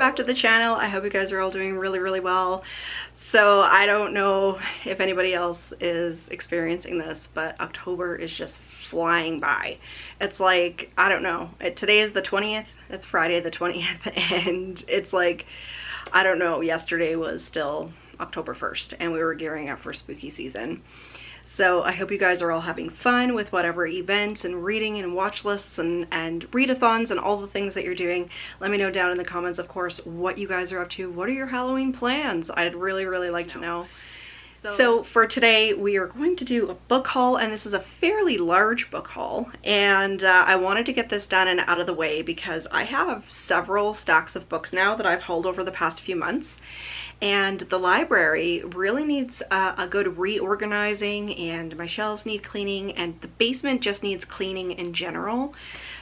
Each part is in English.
back to the channel. I hope you guys are all doing really well. So I don't know if anybody else is experiencing this, but October is just flying by. It's like, I don't know, today is the 20th, it's Friday the 20th, and it's like, I don't know, yesterday was still October 1st and we were gearing up for spooky season. So I hope you guys are all having fun with whatever events and reading and watch lists and readathons and all the things that you're doing. Let me know down in the comments, of course, what you guys are up to. What are your Halloween plans? I'd really like to know. So for today, we are going to do a book haul, and this is a fairly large book haul, and I wanted to get this done and out of the way because I have several stacks of books now that I've hauled over the past few months, and the library really needs a good reorganizing, and my shelves need cleaning, and the basement just needs cleaning in general.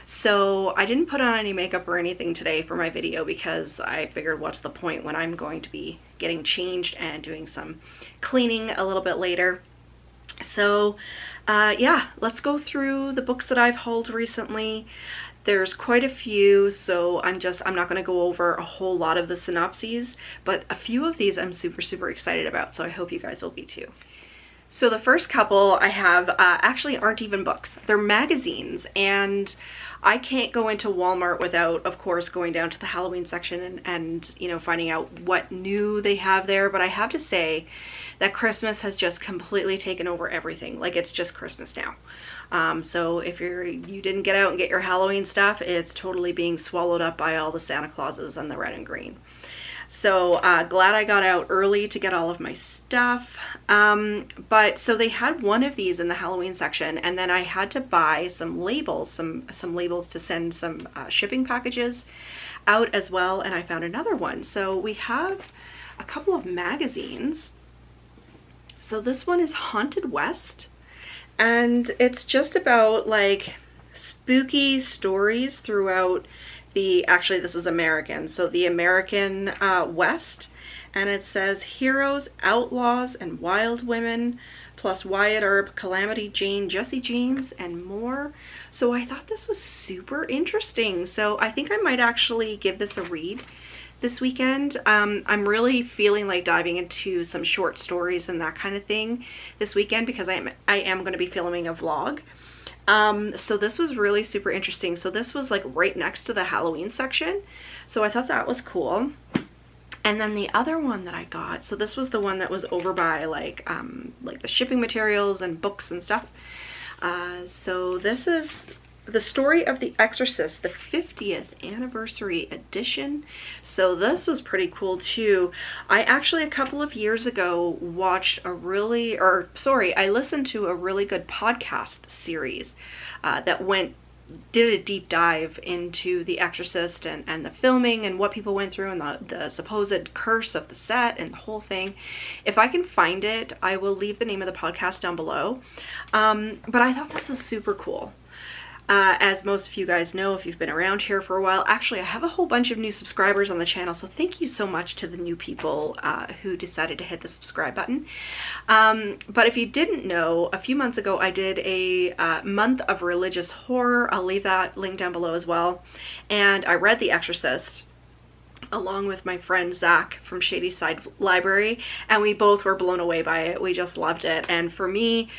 So I didn't put on any makeup or anything today for my video because I figured what's the point when I'm going to be getting changed and doing some cleaning a little bit later. So yeah, let's go through the books that I've hauled recently. There's quite a few, so I'm not going to go over a whole lot of the synopses, but a few of these I'm super excited about, so I hope you guys will be too. So the first couple I have actually aren't even books. They're magazines, and I can't go into Walmart without, of course, going down to the Halloween section and you know, finding out what new they have there. But I have to say that Christmas has just completely taken over everything. Like, it's just Christmas now. So if you didn't get out and get your Halloween stuff, it's totally being swallowed up by all the Santa Clauses and the red and green. So glad I got out early to get all of my stuff. But so they had one of these in the Halloween section, and then I had to buy some labels, some labels to send some shipping packages out as well, and I found another one. So we have a couple of magazines. So this one is Haunted West, and it's just about like spooky stories throughout actually this is American, so the American West, and it says heroes, outlaws, and wild women, plus Wyatt Earp, Calamity Jane, Jesse James, and more. So I thought this was super interesting, so I think I might actually give this a read this weekend. I'm really feeling like diving into some short stories and that kind of thing this weekend because I am going to be filming a vlog. So this was really super interesting. So this was like right next to the Halloween section, so I thought that was cool. And then the other one that I got, so this was the one that was over by like the shipping materials and books and stuff. So this is The Story of the Exorcist, the 50th anniversary edition. So this was pretty cool too. I actually a couple of years ago watched I listened to a really good podcast series that did a deep dive into The Exorcist and the filming and what people went through and the supposed curse of the set and the whole thing. If I can find it, I will leave the name of the podcast down below. But I thought this was super cool. As most of you guys know, if you've been around here for a while, actually I have a whole bunch of new subscribers on the channel, so thank you so much to the new people who decided to hit the subscribe button. But if you didn't know, a few months ago I did a month of religious horror. I'll leave that link down below as well. And I read The Exorcist along with my friend Zach from Shadyside Library, and we both were blown away by it. We just loved it. And for me,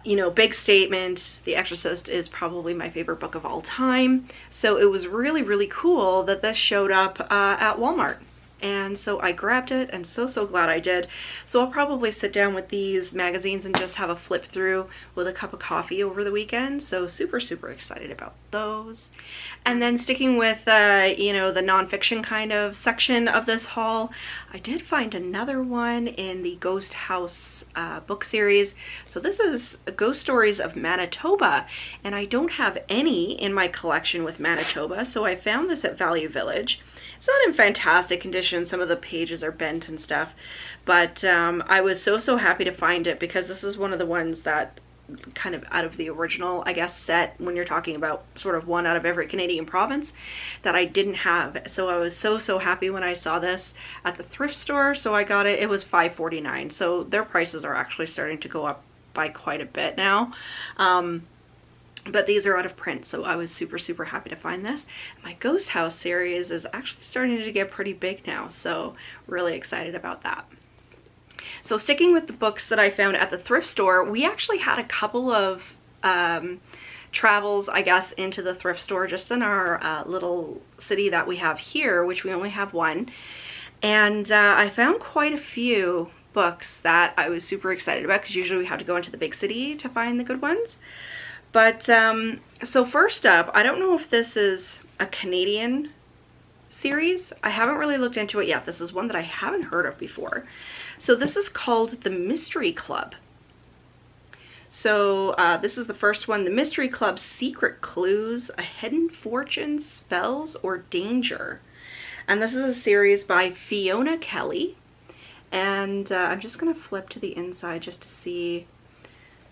you know, big statement, The Exorcist is probably my favorite book of all time. So it was really cool that this showed up at Walmart. And so I grabbed it, and so glad I did. So I'll probably sit down with these magazines and just have a flip through with a cup of coffee over the weekend. So super excited about those. And then sticking with, you know, the nonfiction kind of section of this haul, I did find another one in the Ghost House book series. So this is Ghost Stories of Manitoba, and I don't have any in my collection with Manitoba, so I found this at Value Village. It's not in fantastic condition. Some of the pages are bent and stuff, but I was so happy to find it because this is one of the ones that kind of out of the original, I guess, set, when you're talking about sort of one out of every Canadian province, that I didn't have. So I was so happy when I saw this at the thrift store. So I got it. It was $5.49. So their prices are actually starting to go up by quite a bit now. but these are out of print, so I was super, super happy to find this. My Ghost House series is actually starting to get pretty big now, so really excited about that. So sticking with the books that I found at the thrift store, we actually had a couple of travels, I guess, into the thrift store just in our little city that we have here, which we only have one. And I found quite a few books that I was super excited about, because usually we have to go into the big city to find the good ones. But so first up, I don't know if this is a Canadian series. I haven't really looked into it yet. This is one that I haven't heard of before. So this is called The Mystery Club. So this is the first one, The Mystery Club: Secret Clues, A Hidden Fortune, Spells, or Danger. And this is a series by Fiona Kelly. And I'm just going to flip to the inside just to see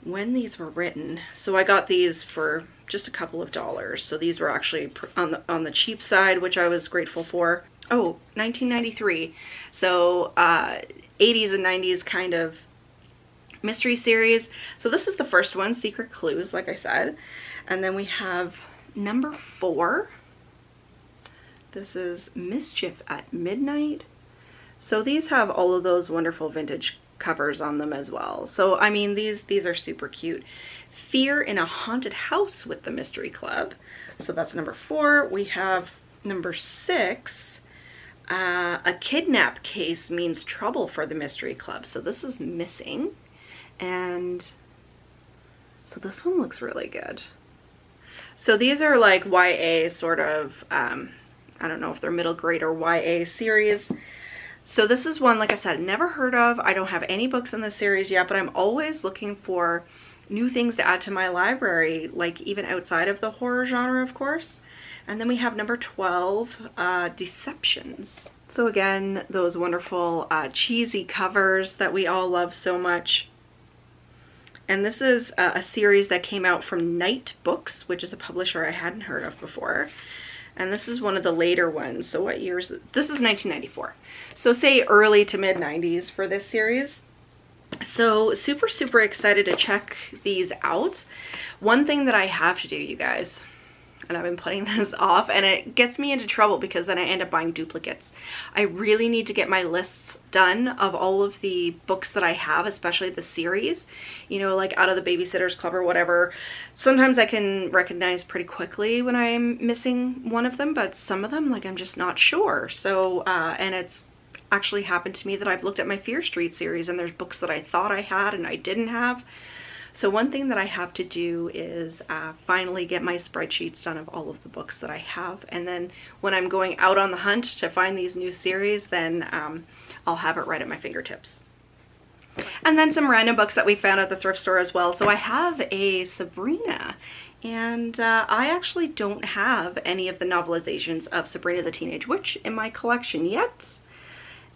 when these were written. So I got these for just a couple of dollars. So these were actually on the cheap side, which I was grateful for. Oh, 1993. So 80s and 90s kind of mystery series. So this is the first one, Secret Clues, like I said. And then we have number 4. This is Mischief at Midnight. So these have all of those wonderful vintage covers on them as well. So I mean, these are super cute. Fear in a Haunted House with the Mystery Club. So that's number 4. We have number 6. A Kidnap Case Means Trouble for the Mystery Club. So this is missing. And so this one looks really good. So these are like YA sort of, I don't know if they're middle grade or YA series. So this is one, like I said, never heard of. I don't have any books in this series yet, but I'm always looking for new things to add to my library, like even outside of the horror genre, of course. And then we have number 12, Deceptions. So again, those wonderful cheesy covers that we all love so much. And this is a series that came out from Night Books, which is a publisher I hadn't heard of before. And this is one of the later ones. So what year is it? This is 1994. So say early to mid 90s for this series. So super, super excited to check these out. One thing that I have to do, you guys, and I've been putting this off, and it gets me into trouble because then I end up buying duplicates. I really need to get my lists done of all of the books that I have, especially the series, you know, like out of the Babysitters Club or whatever. Sometimes I can recognize pretty quickly when I'm missing one of them, but some of them, like, I'm just not sure. So, and it's actually happened to me that I've looked at my Fear Street series and there's books that I thought I had and I didn't have. So one thing that I have to do is finally get my spreadsheets done of all of the books that I have. And then when I'm going out on the hunt to find these new series, then I'll have it right at my fingertips. And then some random books that we found at the thrift store as well. So I have a Sabrina, and I actually don't have any of the novelizations of Sabrina the Teenage Witch in my collection yet.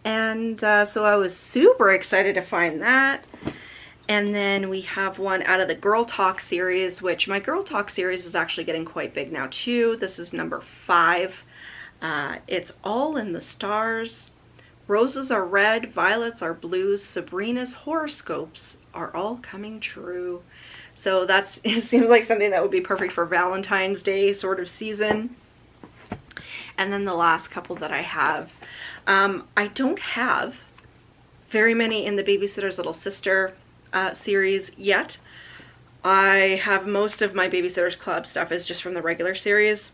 And so I was super excited to find that. And then we have one out of the Girl Talk series, which my Girl Talk series is actually getting quite big now too. This is number 5. It's All in the Stars. Roses are red, violets are blues. Sabrina's horoscopes are all coming true. So it seems like something that would be perfect for Valentine's Day sort of season. And then the last couple that I have, I don't have very many in the Babysitter's Little Sister series yet. I have most of my Babysitters Club stuff is just from the regular series,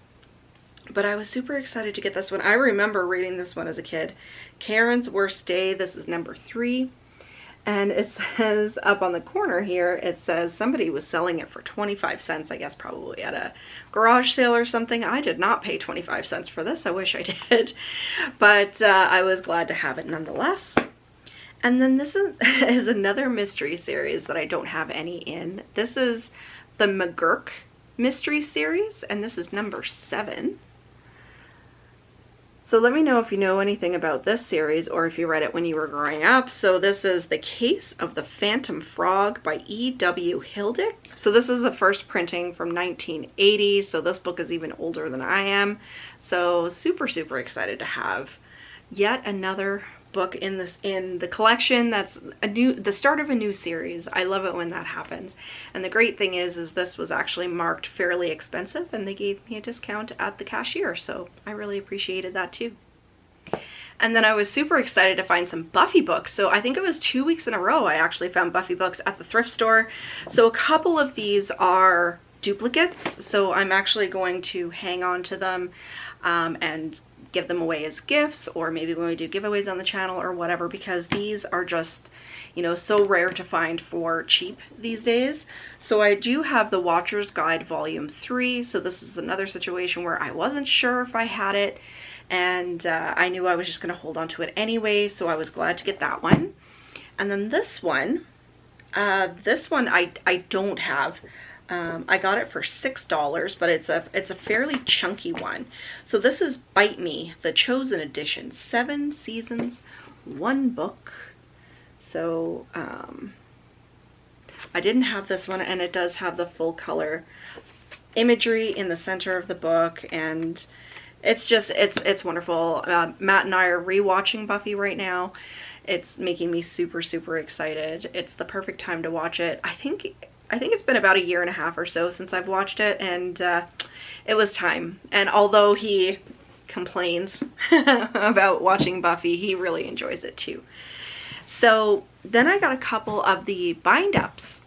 but I was super excited to get this one. I remember reading this one as a kid. Karen's Worst Day. This is number 3, and it says up on the corner here, it says somebody was selling it for 25 cents, I guess probably at a garage sale or something. I did not pay 25 cents for this. I wish I did, but I was glad to have it nonetheless. And then this is another mystery series that I don't have any in. This is the McGurk mystery series, and this is number 7. So let me know if you know anything about this series or if you read it when you were growing up. So this is The Case of the Phantom Frog by E.W. Hildick. So this is the first printing from 1980, so this book is even older than I am. So super, super excited to have yet another book in the collection that's the start of a new series. I love it when that happens. And the great thing is this was actually marked fairly expensive, and they gave me a discount at the cashier, so I really appreciated that too. And then I was super excited to find some Buffy books. So I think it was 2 weeks in a row I actually found Buffy books at the thrift store. So a couple of these are duplicates, so I'm actually going to hang on to them and give them away as gifts, or maybe when we do giveaways on the channel or whatever, because these are just, you know, so rare to find for cheap these days. So I do have the Watcher's Guide Volume 3. So this is another situation where I wasn't sure if I had it, and I knew I was just going to hold on to it anyway, so I was glad to get that one. And then this one I don't have. I got it for $6, but it's a fairly chunky one. So this is Bite Me, the Chosen Edition, 7 seasons, 1 book. So I didn't have this one, and it does have the full color imagery in the center of the book, and it's just, it's wonderful. Matt and I are rewatching Buffy right now. It's making me super, super excited. It's the perfect time to watch it. I think it's been about 1.5 years or so since I've watched it, and it was time. And although he complains about watching Buffy, he really enjoys it too. So then I got a couple of the bind-ups.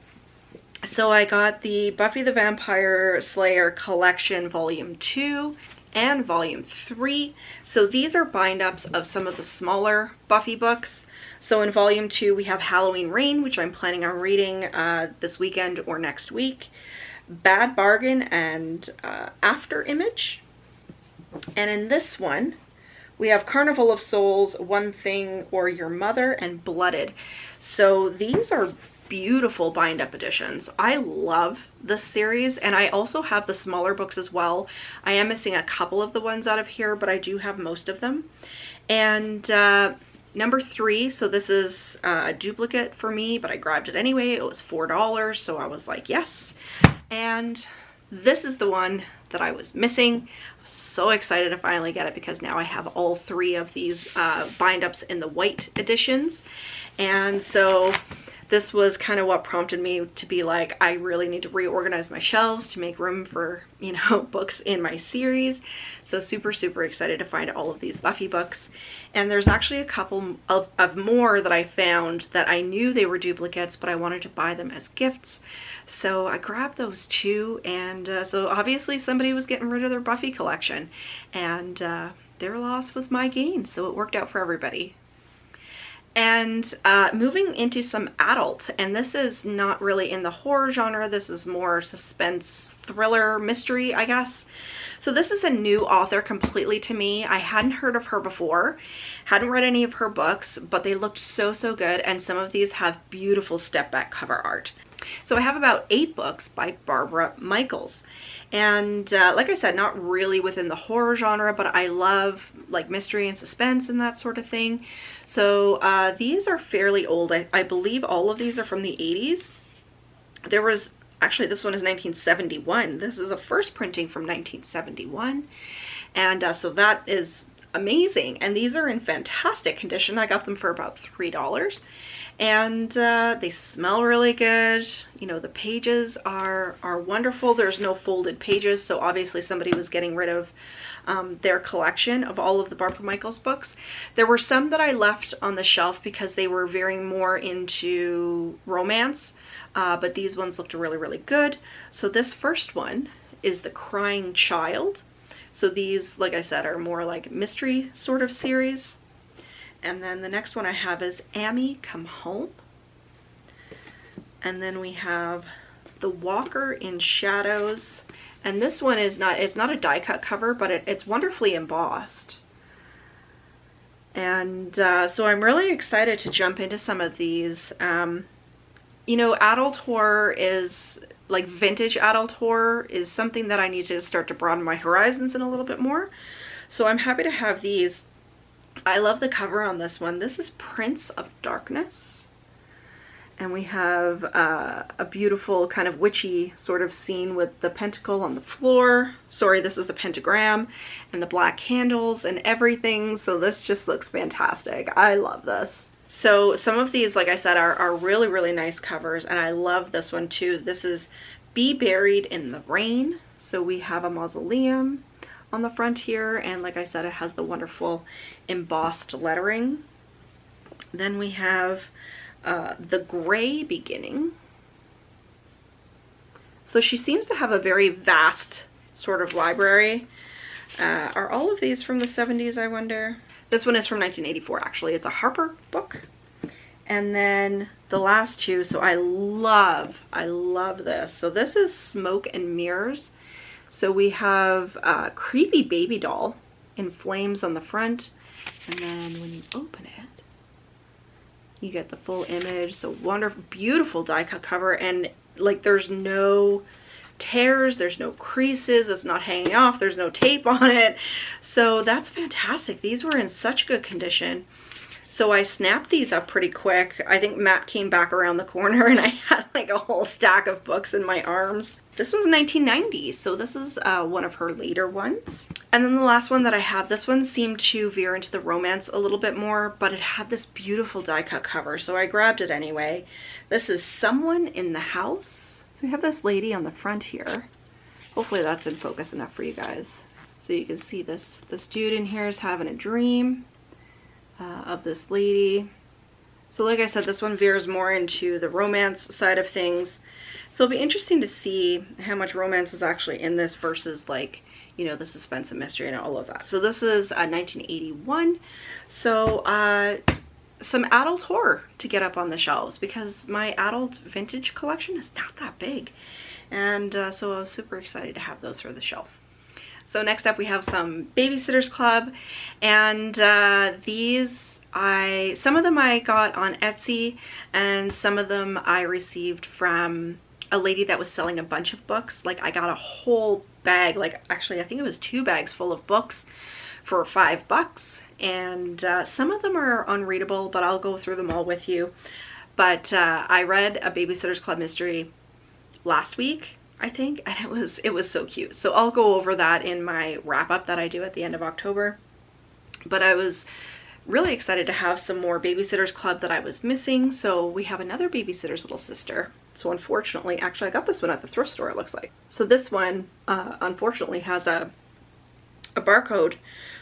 So I got the Buffy the Vampire Slayer Collection Volume 2 and Volume 3. So these are bind-ups of some of the smaller Buffy books. So in Volume 2 we have Halloween Reign, which I'm planning on reading this weekend or next week, Bad Bargain, and After Image. And in this one we have Carnival of Souls, One Thing or Your Mother, and Blooded. So these are beautiful bind-up editions. I love this series, and I also have the smaller books as well. I am missing a couple of the ones out of here, but I do have most of them. And number 3, so this is a duplicate for me, but I grabbed it anyway. It was $4, so I was like, yes. And this is the one that I was missing. I was so excited to finally get it, because now I have all 3 of these bind-ups in the white editions. And so this was kind of what prompted me to be like, I really need to reorganize my shelves to make room for, you know, books in my series. So super, super excited to find all of these Buffy books. And there's actually a couple of more that I found that I knew they were duplicates, but I wanted to buy them as gifts. So I grabbed those too. And so obviously somebody was getting rid of their Buffy collection, and their loss was my gain. So it worked out for everybody. And moving into some adult, and this is not really in the horror genre, this is more suspense, thriller, mystery, I guess. So this is a new author completely to me. I hadn't heard of her before, hadn't read any of her books, but they looked so, so good, and some of these have beautiful step back cover art. So I have about 8 books by Barbara Michaels. And like I said, not really within the horror genre, but I love like mystery and suspense and that sort of thing. So these are fairly old. I believe all of these are from the 80s. There was, actually this one is 1971. This is a first printing from 1971. And so that is amazing. And these are in fantastic condition. I got them for about $3. And they smell really good. You know, the pages are wonderful. There's no folded pages, so obviously somebody was getting rid of their collection of all of the Barbara Michaels books. There were some that I left on the shelf because they were veering more into romance, but these ones looked really, really good. So this first one is The Crying Child. So these, like I said, are more like mystery sort of series. And then the next one I have is Amy Come Home. And then we have The Walker in Shadows. And this one is not, it's not a die cut cover, but it's wonderfully embossed. And so I'm really excited to jump into some of these. You know, adult horror is, like vintage adult horror is something that I need to start to broaden my horizons in a little bit more. So I'm happy to have these. I love the cover on this one. This is Prince of Darkness. And we have a beautiful kind of witchy sort of scene with the pentacle on the floor. Sorry, this is the pentagram, and the black candles and everything. So this just looks fantastic. I love this. So some of these, like I said, are really, really nice covers, and I love this one too. This is Be Buried in the Rain. So we have a mausoleum on the front here, and like I said, it has the wonderful embossed lettering. Then we have The Gray Beginning. So she seems to have a very vast sort of library. Are all of these from the 70s, I wonder? This one is from 1984, actually. It's a Harper book. And then the last two, so I love this. So this is Smoke and Mirrors. So we have a creepy baby doll in flames on the front. And then when you open it, you get the full image. So wonderful, beautiful die cut cover, and like there's no tears, there's no creases, it's not hanging off, there's no tape on it. So that's fantastic. These were in such good condition. So I snapped these up pretty quick. I think Matt came back around the corner and I had like a whole stack of books in my arms. This was 1990, so this is one of her later ones. And then the last one that I have, this one seemed to veer into the romance a little bit more, but it had this beautiful die cut cover, so I grabbed it anyway. This is Someone in the House. So we have this lady on the front here. Hopefully that's in focus enough for you guys. So you can see this dude in here is having a dream of this lady. So like I said, this one veers more into the romance side of things. So it'll be interesting to see how much romance is actually in this versus like, you know, the suspense and mystery and all of that. So this is 1981. So some adult horror to get up on the shelves because my adult vintage collection is not that big. And so I was super excited to have those for the shelf. So next up we have some Babysitters Club, and some of them I got on Etsy, and some of them I received from a lady that was selling a bunch of books. Like I got a whole bag, like actually I think it was 2 bags full of books for $5, and some of them are unreadable, but I'll go through them all with you. But I read a Babysitters Club mystery last week, I think, and it was so cute. So I'll go over that in my wrap up that I do at the end of October. But I was really excited to have some more Babysitters Club that I was missing. So we have another Babysitter's Little Sister. So unfortunately, actually I got this one at the thrift store, it looks like. So this one unfortunately has a barcode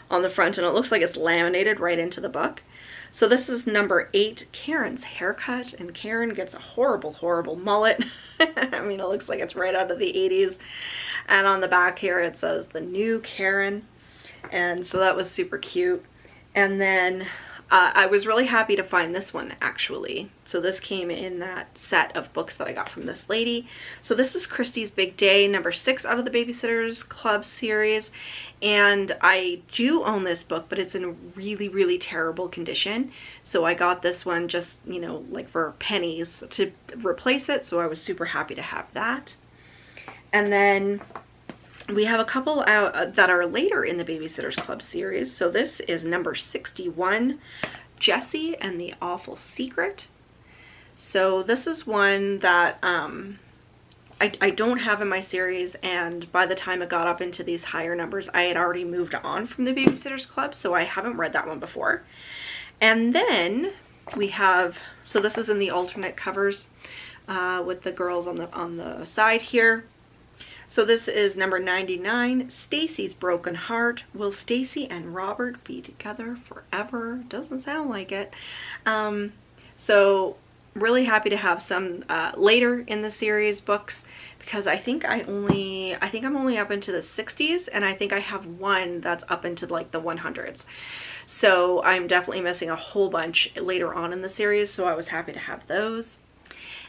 on the front, and it looks like it's laminated right into the book. So this is number 8, Karen's Haircut, and Karen gets a horrible, horrible mullet. I mean, it looks like it's right out of the 80s. And on the back here it says The New Karen, and so that was super cute. And then I was really happy to find this one actually. So this came in that set of books that I got from this lady. So this is Christie's Big Day, number 6 out of the Babysitters Club series. And I do own this book, but it's in really, really terrible condition. So I got this one just, you know, like for pennies to replace it. So I was super happy to have that. And then we have a couple out that are later in the Babysitters Club series. So this is number 61, Jessie and the Awful Secret. So this is one that I don't have in my series, and by the time it got up into these higher numbers, I had already moved on from the Babysitters Club, so I haven't read that one before. And then we have, so this is in the alternate covers with the girls on the side here. So this is number 99, Stacy's Broken Heart. Will Stacy and Robert be together forever? Doesn't sound like it. So really happy to have some later in the series books, because I think I'm only up into the 60s, and I think I have one that's up into like the 100s. So I'm definitely missing a whole bunch later on in the series, so I was happy to have those.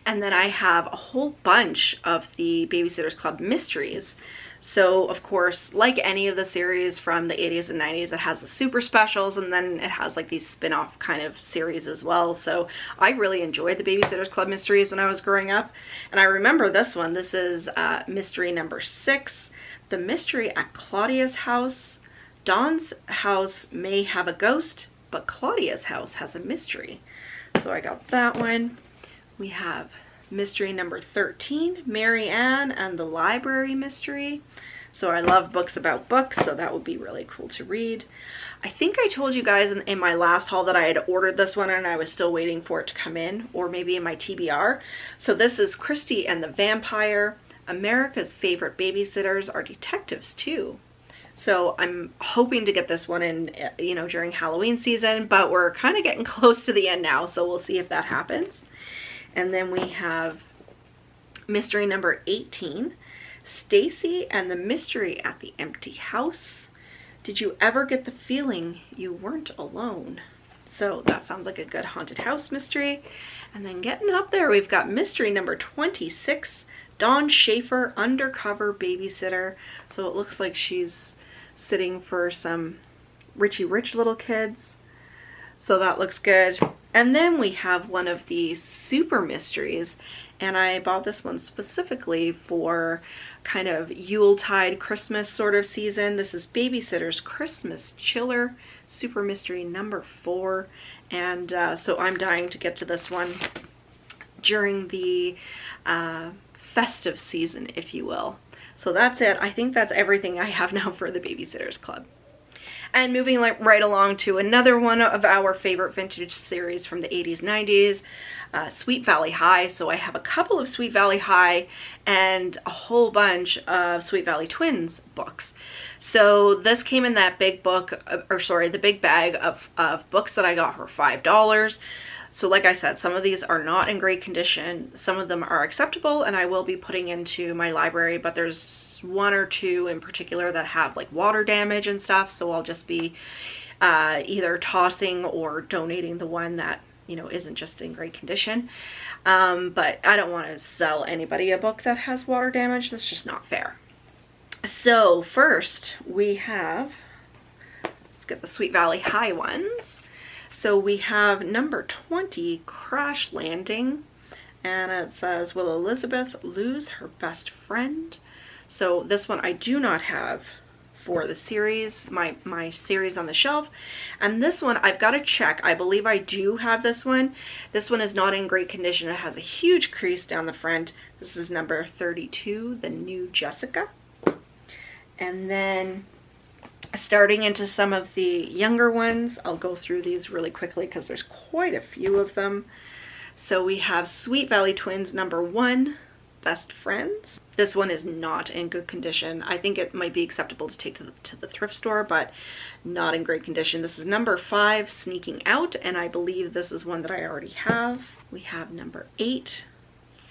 And then I have a whole bunch of the Babysitters Club mysteries. So of course, like any of the series from the 80s and 90s, it has the super specials, and then it has like these spin-off kind of series as well. So I really enjoyed the Babysitters Club mysteries when I was growing up. And I remember this one. This is mystery number 6, The Mystery at Claudia's House. Dawn's house may have a ghost, but Claudia's house has a mystery. So I got that one. We have mystery number 13, Mary Ann and the Library Mystery. So I love books about books, so that would be really cool to read. I think I told you guys in my last haul that I had ordered this one and I was still waiting for it to come in, or maybe in my TBR. So this is Christy and the Vampire. America's favorite babysitters are detectives too. So I'm hoping to get this one in, you know, during Halloween season, but we're kind of getting close to the end now, so we'll see if that happens. And then we have mystery number 18, Stacy and the Mystery at the Empty House. Did you ever get the feeling you weren't alone? So that sounds like a good haunted house mystery. And then getting up there, we've got mystery number 26, Dawn Schaefer, Undercover Babysitter. So it looks like she's sitting for some Richie Rich little kids. So that looks good. And then we have one of the super mysteries, and I bought this one specifically for kind of Yuletide Christmas sort of season. This is Babysitter's Christmas Chiller, super mystery number 4. And so I'm dying to get to this one during the festive season, if you will. So that's it. I think that's everything I have now for the Babysitters Club. And moving right along to another one of our favorite vintage series from the 80s, 90s, Sweet Valley High. So I have a couple of Sweet Valley High and a whole bunch of Sweet Valley Twins books. So this came in that big book, the big bag of books that I got for $5. So like I said, some of these are not in great condition. Some of them are acceptable and I will be putting into my library, but there's one or two in particular that have like water damage and stuff. So I'll just be either tossing or donating the one that, you know, isn't just in great condition. But I don't want to sell anybody a book that has water damage. That's just not fair. So first we have, let's get the Sweet Valley High ones. So we have number 20, Crash Landing, and it says, will Elizabeth lose her best friend? So this one I do not have for the series, my series on the shelf. And this one I've got to check. I believe I do have this one. This one is not in great condition. It has a huge crease down the front. This is number 32, The New Jessica. And then starting into some of the younger ones, I'll go through these really quickly because there's quite a few of them. So we have Sweet Valley Twins number 1, Best Friends. This one is not in good condition. I think it might be acceptable to take to the thrift store, but not in great condition. This is number 5, Sneaking Out, and I believe this is one that I already have. We have number 8,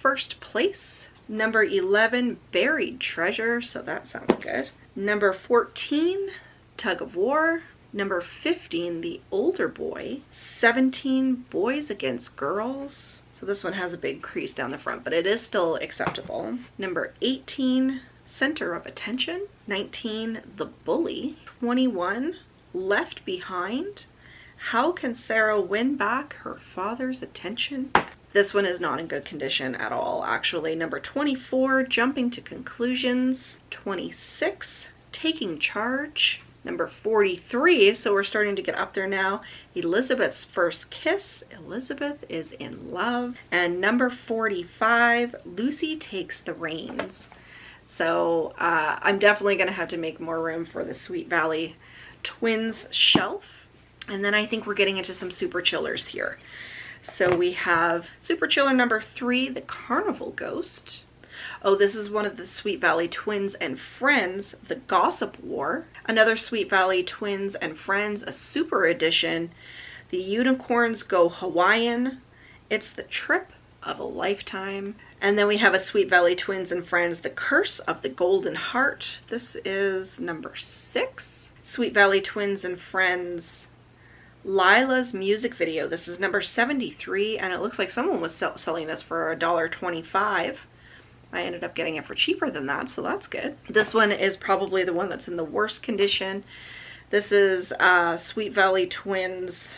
First Place. Number 11, Buried Treasure, so that sounds good. Number 14, Tug of War. Number 15, The Older Boy. 17, Boys Against Girls. So this one has a big crease down the front, but it is still acceptable. Number 18, Center of Attention. 19, The Bully. 21, Left Behind. How can Sarah win back her father's attention? This one is not in good condition at all, actually. Number 24, Jumping to Conclusions. 26, Taking Charge. Number 43, so we're starting to get up there now, Elizabeth's First Kiss. Elizabeth is in love. And number 45, Lucy Takes the Reins. So I'm definitely going to have to make more room for the Sweet Valley Twins shelf. And then I think we're getting into some super chillers here. So we have super chiller number 3, The Carnival Ghost. Oh, this is one of the Sweet Valley Twins and Friends, The Gossip War. Another Sweet Valley Twins and Friends, a super edition, The Unicorns Go Hawaiian. It's the Trip of a Lifetime. And then we have a Sweet Valley Twins and Friends, The Curse of the Golden Heart. This is number 6. Sweet Valley Twins and Friends, Lila's Music Video. This is number 73, and it looks like someone was selling this for $1.25. I ended up getting it for cheaper than that, so that's good. This one is probably the one that's in the worst condition. This is Sweet Valley Twins.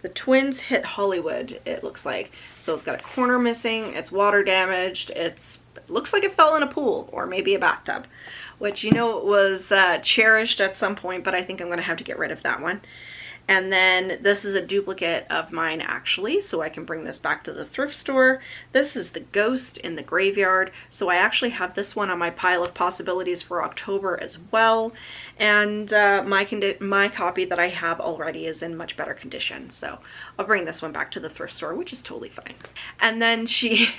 The Twins Hit Hollywood, it looks like. So it's got a corner missing, it's water damaged, it looks like it fell in a pool or maybe a bathtub, which, you know, it was cherished at some point, but I think I'm going to have to get rid of that one. And then this is a duplicate of mine actually, so I can bring this back to the thrift store. This is the Ghost in the Graveyard. So I actually have this one on my pile of possibilities for October as well. And my copy that I have already is in much better condition. So I'll bring this one back to the thrift store, which is totally fine. And then she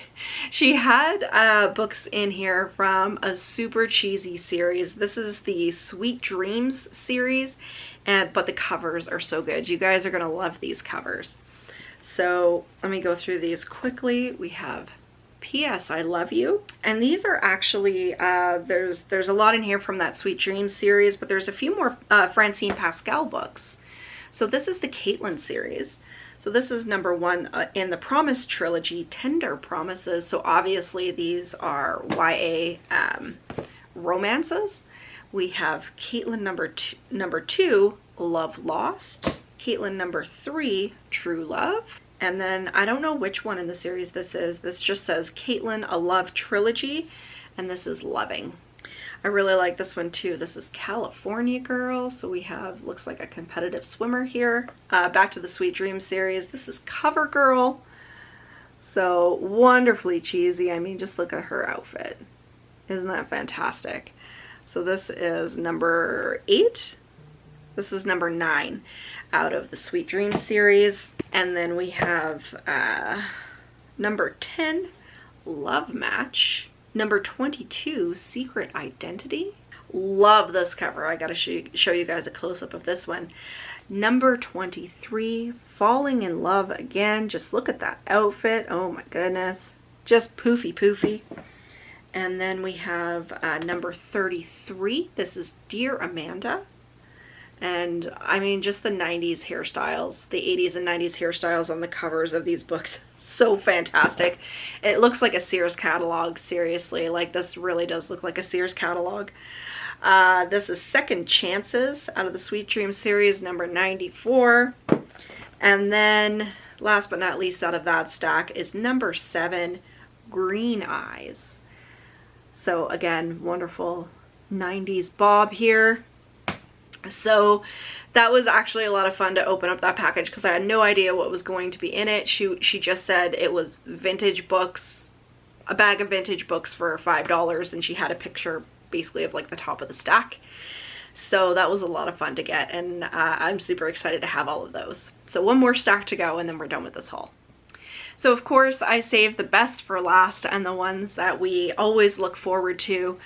had books in here from a super cheesy series. This is the Sweet Dreams series. But the covers are so good. You guys are gonna love these covers. So let me go through these quickly. We have P.S. I Love You. And these are actually, there's a lot in here from that Sweet Dreams series, but there's a few more Francine Pascal books. So this is the Caitlin series. So this is number 1 in the Promise trilogy, Tender Promises. So obviously these are YA romances. We have Caitlin number two, Love Lost. Caitlin number 3, True Love. And then I don't know which one in the series this is. This just says Caitlin, a Love Trilogy. And this is Loving. I really like this one too. This is California Girl. So we have, looks like a competitive swimmer here. Back to the Sweet Dreams series. This is Cover Girl. So wonderfully cheesy. I mean, just look at her outfit. Isn't that fantastic? So this is number 8. This is number 9 out of the Sweet Dreams series. And then we have number 10, Love Match. Number 22, Secret Identity. Love this cover. I gotta show you guys a close-up of this one. Number 23, Falling in Love Again. Just look at that outfit. Oh my goodness. Just poofy poofy. And then we have number 33. This is Dear Amanda. And I mean, just the 90s hairstyles, the 80s and 90s hairstyles on the covers of these books. So fantastic. It looks like a Sears catalog, seriously. Like, this really does look like a Sears catalog. This is Second Chances out of the Sweet Dreams series, number 94. And then, last but not least out of that stack is number 7, Green Eyes. So again, wonderful 90s bob here. So that was actually a lot of fun to open up that package because I had no idea what was going to be in it. She just said it was vintage books, a bag of vintage books for $5, and she had a picture basically of like the top of the stack. So that was a lot of fun to get, and I'm super excited to have all of those. So one more stack to go and then we're done with this haul. So of course I saved the best for last and the ones that we always look forward to.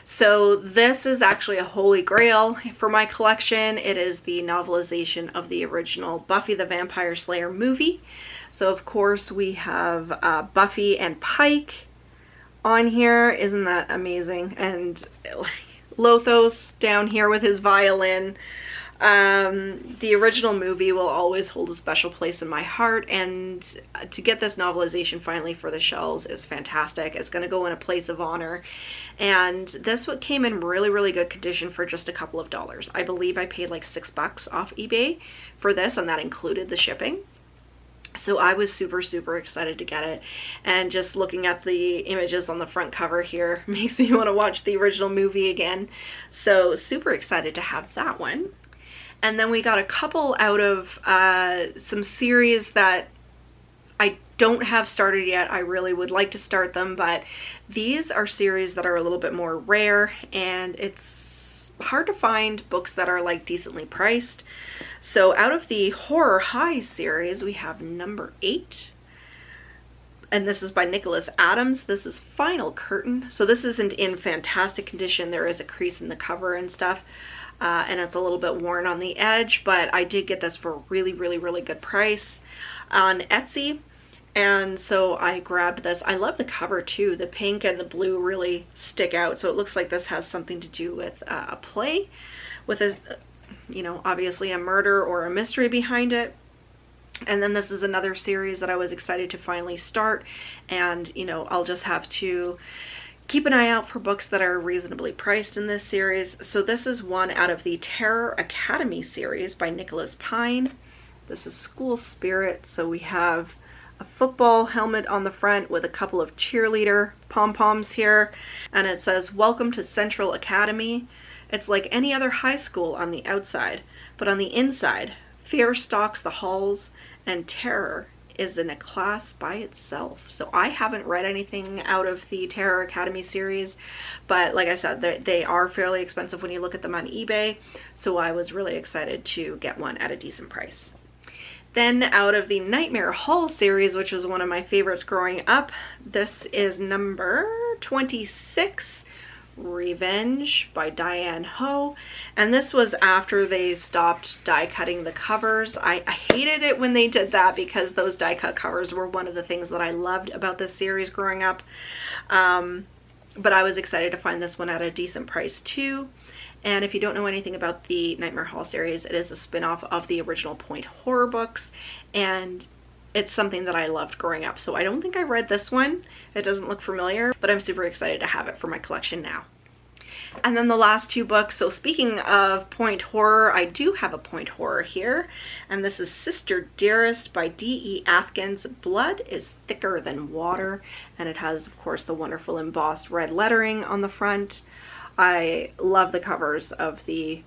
So this is actually a holy grail for my collection. It is the novelization of the original Buffy the Vampire Slayer movie. So of course we have Buffy and Pike on here. Isn't that amazing? And Lothos down here with his violin. The original movie will always hold a special place in my heart, and to get this novelization finally for the shelves is fantastic. It's going to go in a place of honor, and this one came in really good condition for just a couple of dollars. I believe I paid like $6 off eBay for this, and that included the shipping. So I was super excited to get it, and just looking at the images on the front cover here makes me want to watch the original movie again. So super excited to have that one. And then we got a couple out of some series that I don't have started yet. I really would like to start them, but these are series that are a little bit more rare, and it's hard to find books that are like decently priced. So out of the Horror High series, we have number 8. And this is by Nicholas Adams. This is Final Curtain. So this isn't in fantastic condition. There is a crease in the cover and stuff. And it's a little bit worn on the edge, but I did get this for a really good price on Etsy, and so I grabbed this. I love the cover too. The pink and the blue really stick out, so it looks like this has something to do with a play with a, you know, obviously a murder or a mystery behind it. And then this is another series that I was excited to finally start, and you know, I'll just have to keep an eye out for books that are reasonably priced in this series. So this is one out of the Terror Academy series by Nicholas Pine. This is School Spirit. So we have a football helmet on the front with a couple of cheerleader pom-poms here. And it says, "Welcome to Central Academy. It's like any other high school on the outside, but on the inside, Fear stalks the halls, and terror is in a class by itself. So I haven't read anything out of the Terror Academy series, but like I said, they are fairly expensive when you look at them on eBay, so I was really excited to get one at a decent price. Then out of the Nightmare Hall series, which was one of my favorites growing up, this is number 26, Revenge by Diane Ho, and this was after they stopped die cutting the covers. I hated it when they did that because those die cut covers were one of the things that I loved about this series growing up, but I was excited to find this one at a decent price too. And if you don't know anything about the Nightmare Hall series, it is a spin-off of the original Point horror books, and it's something that I loved growing up. So I don't think I read this one. It doesn't look familiar, but I'm super excited to have it for my collection now. And then the last two books. So speaking of Point horror, I do have a Point horror here, and this is Sister Dearest by D.E. Atkins. Blood is thicker than water, and it has, of course, the wonderful embossed red lettering on the front. I love the covers of the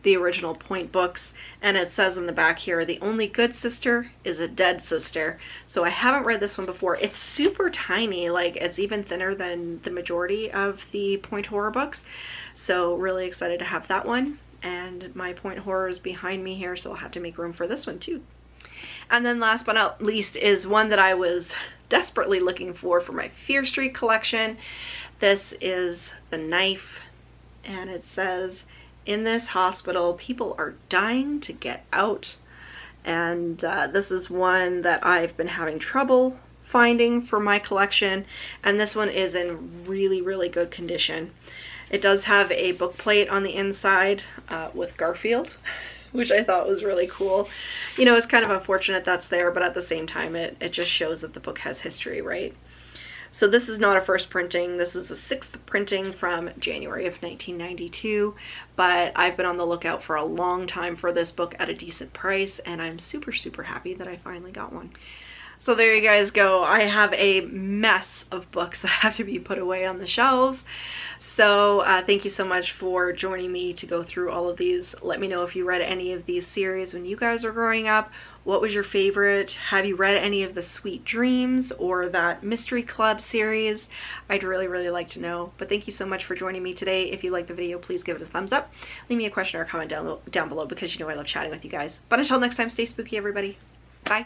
original Point books, and it says in the back here, the only good sister is a dead sister. So I haven't read this one before. It's super tiny, like it's even thinner than the majority of the Point horror books, so really excited to have that one. And my Point horror is behind me here, so I'll have to make room for this one too. And then last but not least is one that I was desperately looking for my Fear Street collection. This is The Knife, and it says, in this hospital, people are dying to get out. And this is one that I've been having trouble finding for my collection, and this one is in really, really good condition. It does have a book plate on the inside with Garfield, which I thought was really cool. You know, it's kind of unfortunate that's there, but at the same time, it just shows that the book has history, right? So this is not a first printing. This is the 6th printing from January of 1992, but I've been on the lookout for a long time for this book at a decent price, and I'm super, super happy that I finally got one. So there you guys go. I have a mess of books that have to be put away on the shelves. So thank you so much for joining me to go through all of these. Let me know if you read any of these series when you guys were growing up. What was your favorite? Have you read any of the Sweet Dreams or that Mystery Club series? I'd really, really like to know. But thank you so much for joining me today. If you liked the video, please give it a thumbs up. Leave me a question or a comment down below because you know I love chatting with you guys. But until next time, stay spooky, everybody. Bye.